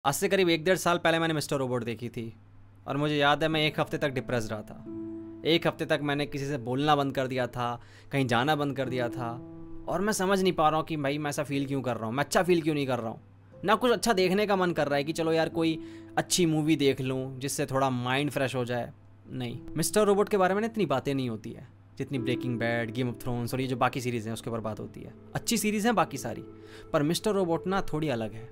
आज से करीब 1-1.5 साल पहले मैंने मिस्टर रोबोट देखी थी और मुझे याद है मैं 1 हफ्ते तक डिप्रेस रहा था। 1 हफ्ते तक मैंने किसी से बोलना बंद कर दिया था, कहीं जाना बंद कर दिया था और मैं समझ नहीं पा रहा हूँ कि भाई मैं ऐसा फील क्यों कर रहा हूँ, मैं अच्छा फील क्यों नहीं कर रहा हूँ। ना कुछ अच्छा देखने का मन कर रहा है कि चलो यार कोई अच्छी मूवी देख लूँ जिससे थोड़ा माइंड फ्रेश हो जाए। नहीं, मिस्टर रोबोट के बारे में इतनी बातें नहीं होती है जितनी Breaking Bad, Game of Thrones और ये जो बाकी सीरीज़ हैं उसके ऊपर बात होती है। अच्छी सीरीज़ हैं बाकी सारी, पर मिस्टर रोबोट ना थोड़ी अलग है।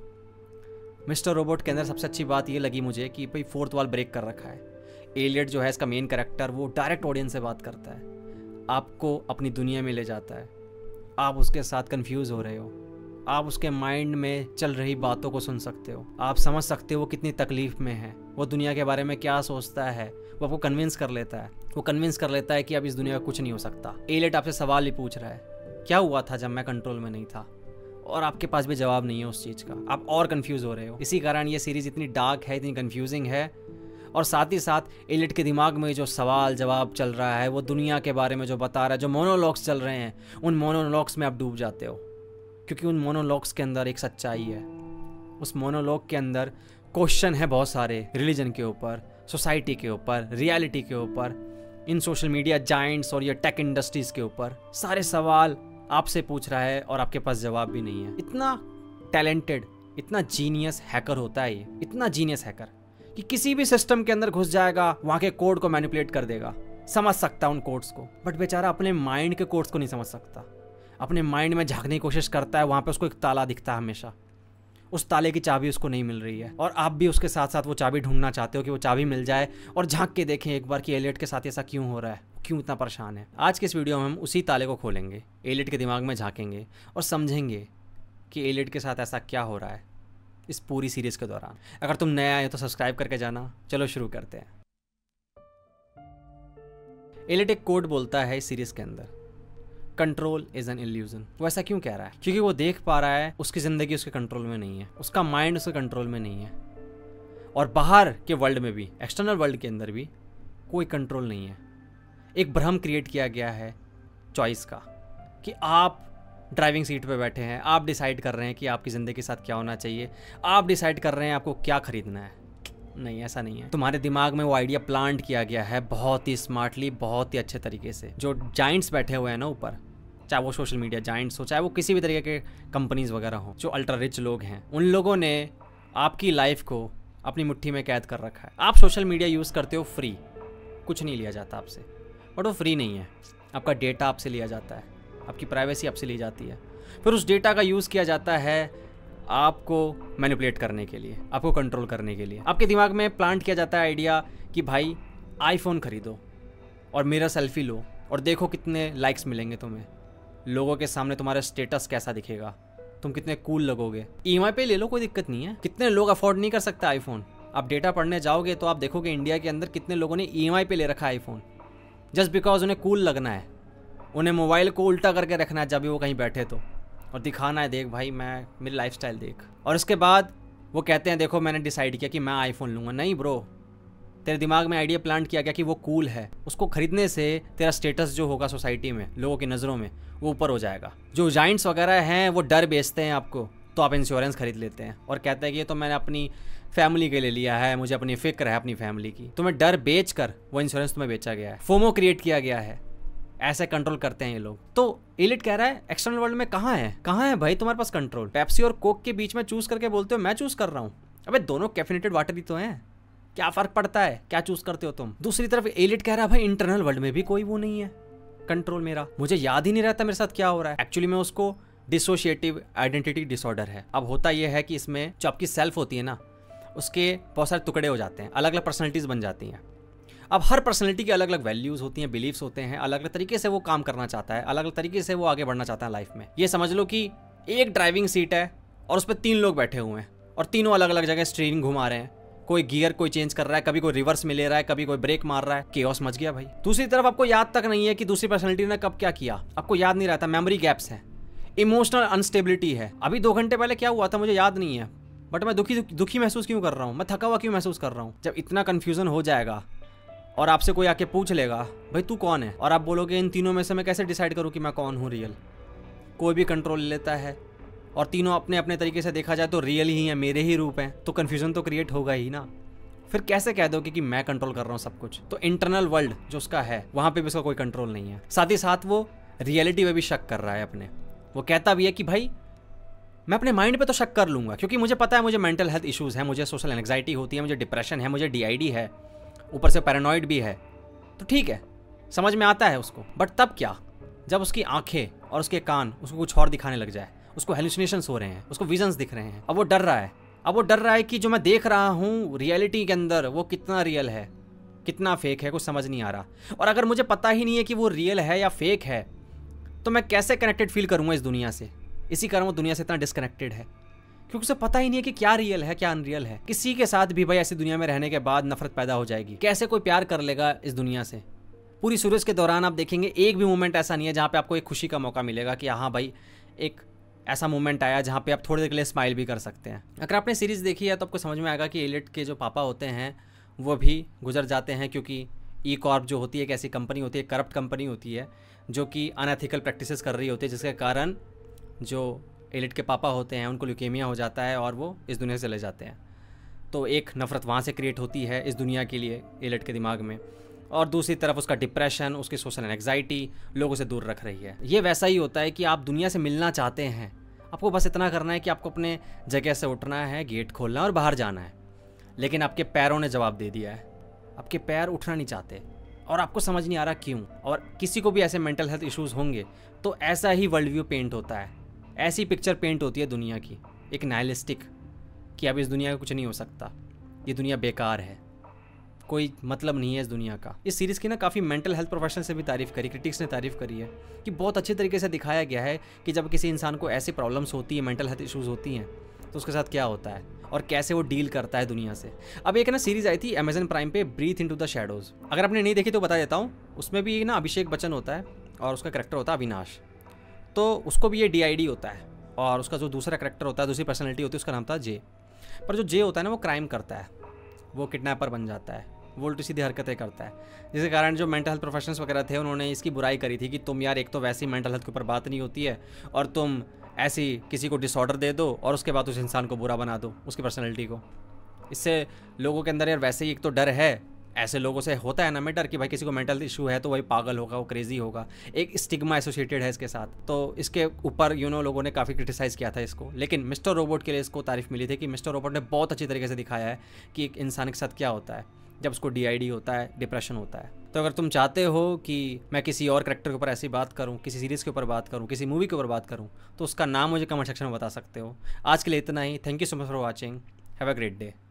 मिस्टर रोबोट के अंदर सबसे अच्छी बात ये लगी मुझे कि भाई फोर्थ वॉल ब्रेक कर रखा है। एलियट जो है इसका मेन कैरेक्टर, वो डायरेक्ट ऑडियंस से बात करता है, आपको अपनी दुनिया में ले जाता है। आप उसके साथ कंफ्यूज हो रहे हो, आप उसके माइंड में चल रही बातों को सुन सकते हो, आप समझ सकते हो वो कितनी तकलीफ में है, वो दुनिया के बारे में क्या सोचता है। वो आपको कन्विंस कर लेता है, वो कन्विंस कर लेता है कि अब इस दुनिया में कुछ नहीं हो सकता। एलियट आपसे सवाल ही पूछ रहा है, क्या हुआ था जब मैं कंट्रोल में नहीं था, और आपके पास भी जवाब नहीं है उस चीज़ का, आप और कंफ्यूज हो रहे हो। इसी कारण ये सीरीज़ इतनी डार्क है, इतनी कंफ्यूजिंग है। और साथ ही साथ एलियट के दिमाग में जो सवाल जवाब चल रहा है, वो दुनिया के बारे में जो बता रहा है, जो मोनोलॉग्स चल रहे हैं, उन मोनोलॉग्स में आप डूब जाते हो, क्योंकि उन मोनोलॉग्स के अंदर एक सच्चाई है। उस मोनोलॉग के अंदर क्वेश्चन है बहुत सारे, रिलीजन के ऊपर, सोसाइटी के ऊपर, रियलिटी के ऊपर, इन सोशल मीडिया जाइंट्स और ये टेक इंडस्ट्रीज़ के ऊपर सारे सवाल आपसे पूछ रहा है और आपके पास जवाब भी नहीं है। इतना टैलेंटेड, इतना जीनियस हैकर होता है ये, इतना जीनियस हैकर कि किसी भी सिस्टम के अंदर घुस जाएगा, वहाँ के कोड को मैनिपुलेट कर देगा, समझ सकता है उन कोड्स को, बट बेचारा अपने माइंड के कोड्स को नहीं समझ सकता। अपने माइंड में झांकने की कोशिश करता है, वहाँ पे उसको एक ताला दिखता है हमेशा, उस ताले की चाबी उसको नहीं मिल रही है, और आप भी उसके साथ साथ वो चाबी ढूंढना चाहते हो कि वो चाबी मिल जाए और झांक के देखें एक बार कि एलियट के साथ ऐसा क्यों हो रहा है, क्यों इतना परेशान है। आज के इस वीडियो में हम उसी ताले को खोलेंगे, एलियट के दिमाग में झांकेंगे और समझेंगे कि एलियट के साथ ऐसा क्या हो रहा है इस पूरी सीरीज़ के दौरान। अगर तुम नया आए तो सब्सक्राइब करके जाना। चलो शुरू करते हैं। एलियट एक कोड बोलता है इस सीरीज़ के अंदर, कंट्रोल इज एन इल्यूजन। वो ऐसा क्यों कह रहा है? क्योंकि वो देख पा रहा है उसकी ज़िंदगी उसके कंट्रोल में नहीं है, उसका माइंड उसके कंट्रोल में नहीं है, और बाहर के वर्ल्ड में भी, एक्सटर्नल वर्ल्ड के अंदर भी कोई कंट्रोल नहीं है। एक भ्रम क्रिएट किया गया है चॉइस का, कि आप ड्राइविंग सीट पे बैठे हैं, आप डिसाइड कर रहे हैं कि आपकी ज़िंदगी के साथ क्या होना चाहिए, आप डिसाइड कर रहे हैं आपको क्या खरीदना है। नहीं, ऐसा नहीं है। तुम्हारे दिमाग में वो आइडिया प्लांट किया गया है बहुत ही स्मार्टली, बहुत ही अच्छे तरीके से। जो जाइंट्स बैठे हुए हैं ना ऊपर, चाहे वो सोशल मीडिया जाइंट्स हो, चाहे वो किसी भी तरीके के कंपनीज वगैरह हो, जो अल्ट्रा रिच लोग हैं, उन लोगों ने आपकी लाइफ को अपनी मुट्ठी में कैद कर रखा है। आप सोशल मीडिया यूज़ करते हो फ्री, कुछ नहीं लिया जाता आपसे, बट वो फ्री नहीं है। आपका डेटा आपसे लिया जाता है, आपकी प्राइवेसी आपसे ली जाती है, फिर उस डेटा का यूज़ किया जाता है आपको मैनिपुलेट करने के लिए, आपको कंट्रोल करने के लिए। आपके दिमाग में प्लांट किया जाता है आइडिया कि भाई आईफोन खरीदो और मेरा सेल्फी लो और देखो कितने लाइक्स मिलेंगे तुम्हें, लोगों के सामने तुम्हारा स्टेटस कैसा दिखेगा, तुम कितने कूल लगोगे। ईएमआई पे ले लो, कोई दिक्कत नहीं है। कितने लोग अफोर्ड नहीं कर सकते आईफोन? आप डेटा पढ़ने जाओगे तो आप देखोगे इंडिया के अंदर कितने लोगों ने ईएमआई पे ले रखा है आईफोन, जस्ट बिकॉज उन्हें कूल लगना है, उन्हें मोबाइल को उल्टा करके रखना है जब भी वो कहीं बैठे तो, और दिखाना है, देख भाई मैं, मेरी लाइफस्टाइल देख। और उसके बाद वो कहते हैं देखो मैंने डिसाइड किया कि मैं आईफोन लूँगा। नहीं ब्रो, तेरे दिमाग में आइडिया प्लांट किया गया कि वो कूल है, उसको खरीदने से तेरा स्टेटस जो होगा सोसाइटी में, लोगों की नज़रों में, वो ऊपर हो जाएगा। जो जाइंट्स वगैरह हैं वो डर बेचते हैं आपको, तो आप इंश्योरेंस खरीद लेते हैं और कहते हैं कि ये तो मैंने अपनी फैमिली के लिए लिया है, मुझे अपनी फिक्र है अपनी फैमिली की। तुम्हें डर बेच कर वो इंश्योरेंस तुम्हें बेचा गया है, फोमो क्रिएट किया गया है। ऐसे कंट्रोल करते हैं ये लोग। तो एलियट कह रहा है एक्सटर्नल वर्ल्ड में कहाँ है भाई तुम्हारे पास कंट्रोल? पेप्सी और कोक के बीच में चूज करके बोलते हो मैं चूज कर रहा हूँ। अबे दोनों कैफिनेटेड वाटर ही तो हैं, क्या फर्क पड़ता है क्या चूज करते हो तुम? दूसरी तरफ एलियट कह रहा है भाई इंटरनल वर्ल्ड में भी कोई वो नहीं है कंट्रोल मेरा, मुझे याद ही नहीं रहता मेरे साथ क्या हो रहा है। एक्चुअली में उसको डिसोशिएटिव आइडेंटिटी डिसऑर्डर है। अब होता यह है कि इसमें जो आपकी सेल्फ होती है ना, उसके बहुत सारे टुकड़े हो जाते हैं, अलग अलग पर्सनैलिटीज बन जाती हैं। अब हर पर्सनैलिटी की अलग अलग वैल्यूज़ होती हैं, बिलीव्स होते हैं, अलग अलग तरीके से वो काम करना चाहता है, अलग अलग तरीके से वो आगे बढ़ना चाहता है लाइफ में। ये समझ लो कि एक ड्राइविंग सीट है और उस पर 3 लोग बैठे हुए हैं और तीनों अलग अलग जगह स्टीयरिंग घुमा रहे हैं, कोई गियर कोई चेंज कर रहा है, कभी कोई रिवर्स में ले रहा है, कभी कोई ब्रेक मार रहा है, केओस मच गया भाई। दूसरी तरफ आपको याद तक नहीं है कि दूसरी पर्सनैलिटी ने कब क्या किया, आपको याद नहीं रहता, मेमोरी गैप्स हैं, इमोशनल अनस्टेबिलिटी है। अभी 2 घंटे पहले क्या हुआ था मुझे याद नहीं है, बट मैं दुखी महसूस क्यों कर रहा हूँ, मैं थका हुआ क्यों महसूस कर रहा हूँ। जब इतना कन्फ्यूजन हो जाएगा और आपसे कोई आके पूछ लेगा भाई तू कौन है, और आप बोलोगे इन तीनों में से मैं कैसे डिसाइड करूँ कि मैं कौन हूँ रियल। कोई भी कंट्रोल ले लेता है, और तीनों अपने अपने तरीके से देखा जाए तो रियल ही हैं, मेरे ही रूप हैं, तो कन्फ्यूजन तो क्रिएट होगा ही ना। फिर कैसे कह दोगे कि मैं कंट्रोल कर रहा हूँ सब कुछ? तो इंटरनल वर्ल्ड जो उसका है वहाँ पे भी उसका कोई कंट्रोल नहीं है। साथ ही साथ वो रियलिटी में भी शक कर रहा है अपने। वो कहता भी है कि भाई मैं अपने माइंड पे तो शक कर लूँगा, क्योंकि मुझे पता है मुझे मेंटल हेल्थ इश्यूज़ हैं, मुझे सोशल एंग्जाइटी होती है, मुझे डिप्रेशन है, मुझे DID है, ऊपर से पैरानॉइड भी है, तो ठीक है, समझ में आता है उसको। बट तब क्या, जब उसकी आंखें और उसके कान उसको कुछ और दिखाने लग जाए, उसको हेलुसिनेशंस हो रहे हैं, उसको विजन्स दिख रहे हैं, अब वो डर रहा है। अब वो डर रहा है कि जो मैं देख रहा हूँ रियलिटी के अंदर वो कितना रियल है, कितना फेक है, कुछ समझ नहीं आ रहा। और अगर मुझे पता ही नहीं है कि वो रियल है या फेक है, तो मैं कैसे कनेक्टेड फील करूँगा इस दुनिया से? इसी कारण वो दुनिया से इतना डिस्कनेक्टेड है, क्योंकि उसे पता ही नहीं है कि क्या रियल है क्या अनरियल है। किसी के साथ भी भाई ऐसी दुनिया में रहने के बाद नफरत पैदा हो जाएगी। कैसे कोई प्यार कर लेगा इस दुनिया से? पूरी सीरीज के दौरान आप देखेंगे एक भी मोमेंट ऐसा नहीं है जहाँ पे आपको एक खुशी का मौका मिलेगा कि हाँ भाई एक ऐसा मोमेंट आया जहाँ पे आप थोड़ी देर के लिए स्माइल भी कर सकते हैं। अगर आपने सीरीज़ देखी है तो आपको समझ में आएगा कि एलियट के जो पापा होते हैं वो भी गुजर जाते हैं, क्योंकि ई कॉर्प जो होती है एक ऐसी कंपनी होती है, करप्ट कंपनी होती है जो कि अनएथिकल प्रैक्टिसेस कर रही होती है, जिसके कारण जो एलिट के पापा होते हैं उनको ल्यूकेमिया हो जाता है और वो इस दुनिया से चले जाते हैं। तो एक नफ़रत वहाँ से क्रिएट होती है इस दुनिया के लिए एलिट के दिमाग में, और दूसरी तरफ उसका डिप्रेशन, उसकी सोशल एंग्जाइटी लोगों से दूर रख रही है। ये वैसा ही होता है कि आप दुनिया से मिलना चाहते हैं, आपको बस इतना करना है कि आपको अपने जगह से उठना है, गेट खोलना है और बाहर जाना है। लेकिन आपके पैरों ने जवाब दे दिया है, आपके पैर उठना नहीं चाहते और आपको समझ नहीं आ रहा क्यों। और किसी को भी ऐसे मेंटल हेल्थ इश्यूज़ होंगे तो ऐसा ही वर्ल्ड व्यू पेंट होता है, ऐसी पिक्चर पेंट होती है दुनिया की, एक नाइलिस्टिक, कि अब इस दुनिया का कुछ नहीं हो सकता, ये दुनिया बेकार है, कोई मतलब नहीं है इस दुनिया का। इस सीरीज़ की ना काफ़ी मेंटल हेल्थ प्रोफेशनल से भी तारीफ़ करी, क्रिटिक्स ने तारीफ़ करी है कि बहुत अच्छे तरीके से दिखाया गया है कि जब किसी इंसान को ऐसी प्रॉब्लम्स होती है, मेंटल हेल्थ इश्यूज़ होती हैं, तो उसके साथ क्या होता है और कैसे वो डील करता है दुनिया से। अब एक ना सीरीज़ आई थी अमेजन प्राइम पे, ब्रीथ इनटू द शैडोज़। अगर आपने नहीं देखी तो बता देता हूँ। उसमें भी ना अभिषेक बच्चन होता है और उसका करेक्टर होता है अविनाश। तो उसको भी ये DID होता है और उसका जो दूसरा करेक्टर होता है, दूसरी पर्सनैलिटी होती है, उसका नाम था जे। पर जो जे होता है ना वो क्राइम करता है, वो किडनैपर बन जाता है, वो उल्टी सीधी हरकतें करता है, जिसके कारण जो मेंटल हेल्थ प्रोफेशनल्स वगैरह थे उन्होंने इसकी बुराई करी थी कि तुम यार एक तो वैसी मेंटल हेल्थ के ऊपर बात नहीं होती है और तुम ऐसी किसी को डिसऑर्डर दे दो और उसके बाद उस इंसान को बुरा बना दो, उसकी पर्सनैलिटी को। इससे लोगों के अंदर यार वैसे ही एक तो डर है, ऐसे लोगों से होता है ना में डर कि भाई किसी को मेंटल इशू है तो वही पागल होगा, वो क्रेजी होगा, एक स्टिग्मा एसोसिएटेड है इसके साथ। तो इसके ऊपर लोगों ने काफ़ी क्रिटिसाइज़ किया था इसको, लेकिन मिस्टर रोबोट के लिए इसको तारीफ मिली थी कि मिस्टर रोबोट ने बहुत अच्छी तरीके से दिखाया है कि एक इंसान के साथ क्या होता है जब उसको DID होता है, डिप्रेशन होता है। तो अगर तुम चाहते हो कि मैं किसी और करेक्टर के ऊपर ऐसी बात करूं, किसी सीरीज़ के ऊपर बात करूं, किसी मूवी के ऊपर बात करूं, तो उसका नाम मुझे कमेंट सेक्शन में बता सकते हो। आज के लिए इतना ही। Thank you so much for watching. Have a great day.